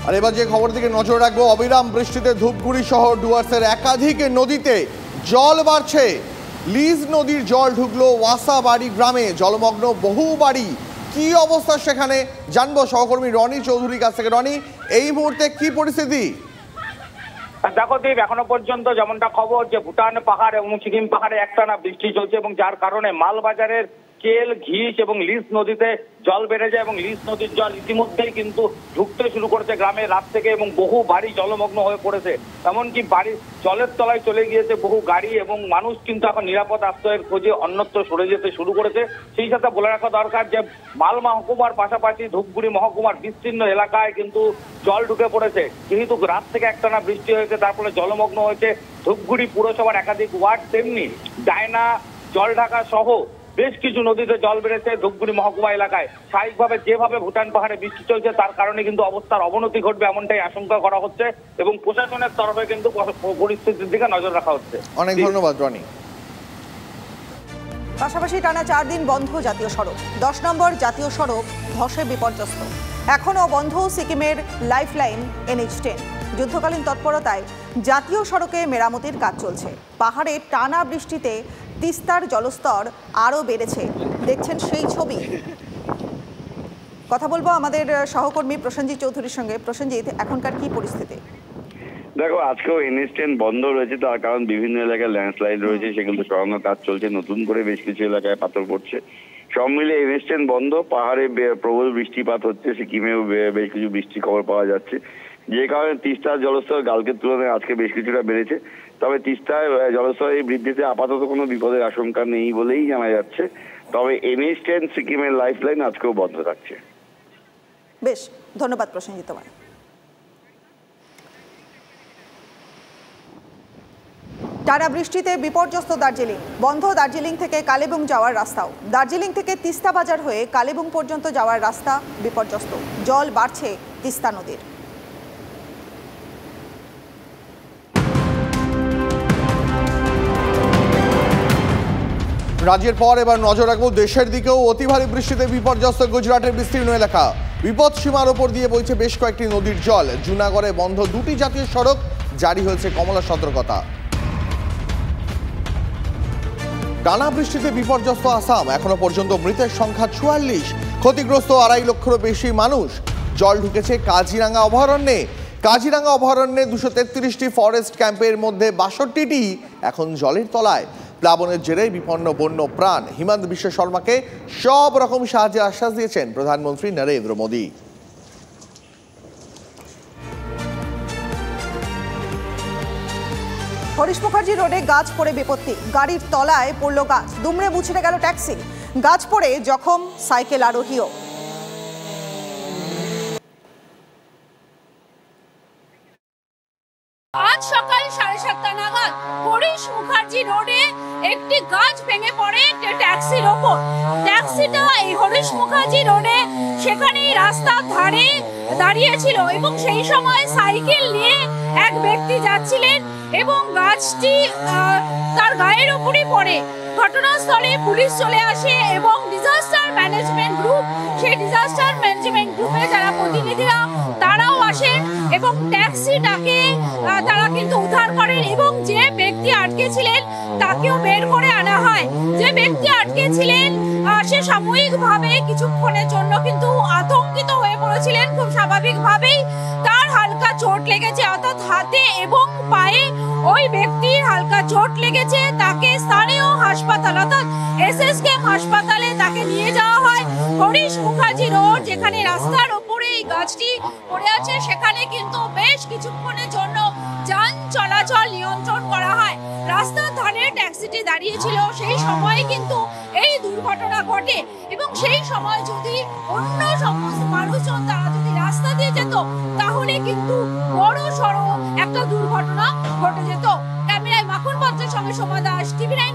আর এবার যে খবর দিকে নজর রাখবো, অবিরাম বৃষ্টিতে ধূপগুড়ি সহ ডুয়ার্সের একাধিক নদীতে জল বাড়ছে। লিজ নদীর জল ঢুকলো ওয়াসাবাড়ি গ্রামে, জলমগ্ন বহু বাড়ি। কি অবস্থা সেখানে জানবো সহকর্মী রনি চৌধুরীর কাছ থেকে। রনি, এই মুহূর্তে কি পরিস্থিতি? দেখো দীপ, এখনো পর্যন্ত যেমনটা খবর যে ভুটান পাহাড় এবং সিকিম পাহাড়ে একটানা বৃষ্টি চলছে এবং যার কারণে মালবাজারের কেল, ঘিস এবং লিজ নদীতে জল বেড়ে যায় এবং লিজ নদীর জল ইতিমধ্যেই কিন্তু ঢুকতে শুরু করেছে গ্রামে রাত থেকে এবং বহু বাড়ি জলমগ্ন হয়ে পড়েছে। এমনকি বাড়ির জলের তলায় চলে গিয়েছে বহু গাড়ি এবং মানুষ কিন্তু এখন নিরাপদ আশ্রয়ের খোঁজে অন্যত্র সরে যেতে শুরু করেছে। সেই সাথে বলে রাখা দরকার যে মাল মহকুমার পাশাপাশি ধূপগুড়ি মহকুমার বিস্তীর্ণ এলাকায় কিন্তু জল ঢুকে পড়েছে। যেহেতু রাত থেকে একটানা বৃষ্টি হয়েছে তার ফলে জলমগ্ন হয়েছে ধূপগুড়ি পুরসভার একাধিক ওয়ার্ড, তেমনি ডায়না, জলঢাকা সহ বেশ কিছু নদীতে জল বেড়েছে ধূপগুড়ি মহকুমা এলাকায়। স্বাভাবিকভাবে যেভাবে ভুটান পাহাড়ে বৃষ্টি চলছে তার কারণে কিন্তু অবস্থার অবনতি ঘটবে এমনটাই আশঙ্কা করা হচ্ছে এবং প্রশাসনের তরফে কিন্তু পরিস্থিতির দিকে নজর রাখা হচ্ছে। অনেক ধন্যবাদ রনি। পাশাপাশি টানা 4 দিন বন্ধ জাতীয় সড়ক। 10 নম্বর জাতীয় সড়ক ধসে বিপর্যস্ত। এখনও বন্ধ সিকিমের লাইফলাইন NH10। যুদ্ধকালীন তৎপরতায় জাতীয় সড়কে মেরামতির কাজ চলছে। পাহাড়ে টানা বৃষ্টিতে তিস্তার জলস্তর আরও বেড়েছে, দেখছেন সেই ছবি। কথা বলবো আমাদের সহকর্মী প্রসেনজিৎ চৌধুরীর সঙ্গে। প্রসেনজিৎ, এখনকার কি পরিস্থিতি? দেখো, আজকেও NH10 বন্ধ রয়েছে, তার কারণ বিভিন্ন এলাকায় ল্যান্ডস্লাইড রয়েছে, সেগুলো সরানোর কাজ চলছে। নতুন করে বেশ কিছু এলাকায় পাথর পড়ছে। সব মিলে NH10 বন্ধ। পাহাড়ে প্রবল বৃষ্টিপাত হচ্ছে, সিকিমেও বেশ কিছু বৃষ্টির খবর পাওয়া যাচ্ছে, যে কারণে তিস্তার জলস্তর কালকের তুলনায় আজকে বেশ কিছুটা বেড়েছে। তবে তিস্তার জলস্তর এই বৃদ্ধিতে আপাতত কোনো বিপদের আশঙ্কা নেই বলেই জানা যাচ্ছে। তবে NH10 সিকিমের লাইফলাইন আজকেও বন্ধ থাকছে। বেশ, ধন্যবাদ প্রসেনজিৎ তোমার। টানা বৃষ্টিতে বিপর্যস্ত দার্জিলিং। বন্ধ দার্জিলিং থেকে কালেবুং যাওয়ার রাস্তাও। দার্জিলিং থেকে তিস্তা বাজার হয়ে কালেবুং পর্যন্ত যাওয়ার রাস্তা বিপর্যস্ত। জল বাড়ছে তিস্তা নদীর। রাজ্যের পর এবার নজর রাখবো দেশের দিকেও। অতি ভারী বৃষ্টিতে বিপর্যস্ত গুজরাটের বিস্তীর্ণ এলাকা। বিপদ সীমার ওপর দিয়ে বইছে বেশ কয়েকটি নদীর জল। জুনাগড়ে বন্ধ 2টি জাতীয় সড়ক, জারি হয়েছে কমলা সতর্কতা। টানা বৃষ্টিতে বিপর্যস্ত আসাম। এখনো পর্যন্ত মৃতের সংখ্যা 44। ক্ষতিগ্রস্ত 2.5 লক্ষেরও বেশি মানুষ। জল ঢুকেছে কাজিরাঙ্গা অভয়ারণ্যে। কাজিরাঙ্গা অভয়ারণ্যে 233টি ফরেস্ট ক্যাম্পের মধ্যে 62টি এখন জলের তলায়। প্লাবনের জেরে বিপন্ন বন্য প্রাণ। হিমন্ত বিশ্ব শর্মাকে সব রকম সাহায্যের আশ্বাস দিয়েছেন প্রধানমন্ত্রী নরেন্দ্র মোদী। হরিশ মুখার্জি রোডে গাছ পড়ে বিপত্তি। গাড়ির তলায় পড়ল গাছ, দুমড়ে মুচড়ে গেল ট্যাক্সি। গাছ পড়ে জখম সাইকেল আরোহীও। আজ সকাল 7:30 নাগাদ হরিশ মুখার্জি রোডে একটি গাছ ভেঙে পড়ে ট্যাক্সির ওপর। ট্যাক্সিটা এই হরিশ মুখার্জি রোডে সেখানেই রাস্তার ধারে দাঁড়িয়েছিল এবং সেই সময় সাইকেল নিয়ে এক ব্যক্তি যাচ্ছিলেন এবং গাছটি তার গায়ের উপরই পড়ে। ঘটনাস্থলে পুলিশ চলে আসে এবং ডিজাস্টার ম্যানেজমেন্ট গ্রুপ, সেই ডিজাস্টার ম্যানেজমেন্ট গ্রুপে যারা প্রতিনিধিরা তারাও আসেন এবং ট্যাক্সিটাকে তারা কিন্তু উদ্ধার করেন এবং যে ব্যক্তি আটকে ছিলেন তাকেও বের করে আনা হয়। যে ব্যক্তি আটকে ছিলেন সে সাময়িকভাবে কিছুক্ষণের জন্য কিন্তু আতঙ্কিত হয়ে পড়েছিলেন। খুব স্বাভাবিকভাবেই তার হালকা চোট লেগেছে, অর্থাৎ হাতে এবং পায়ে ওই ব্যক্তির হালকা চোট লেগেছে। তাকে স্থানীয় হাসপাতাল অর্থাৎ SSKM হাসপাতালে তাকে নিয়ে যাওয়া হয়। হরিশ মুখার্জি রোড, যেখানে রাস্তার ওপরে এই গাছটি পড়ে আছে, সেখানে কিন্তু বেশ কিছুক্ষণের জন্য যান চলাচল নিয়ন্ত্রণ করা হয়। রাস্তার ধারে ট্যাক্সিটি দাঁড়িয়েছিল, সেই সময় কিন্তু এই দুর্ঘটনা ঘটে এবং সেই সময় যদি অন্য সমস্ত মানুষজন তারা যদি রাস্তা দিয়ে যেত তাহলে কিন্তু বড় সড়ো একটা দুর্ঘটনা ঘটে যেত। ক্যামেরায় মাখন পত্রের সঙ্গে সোমা দাস, TV9।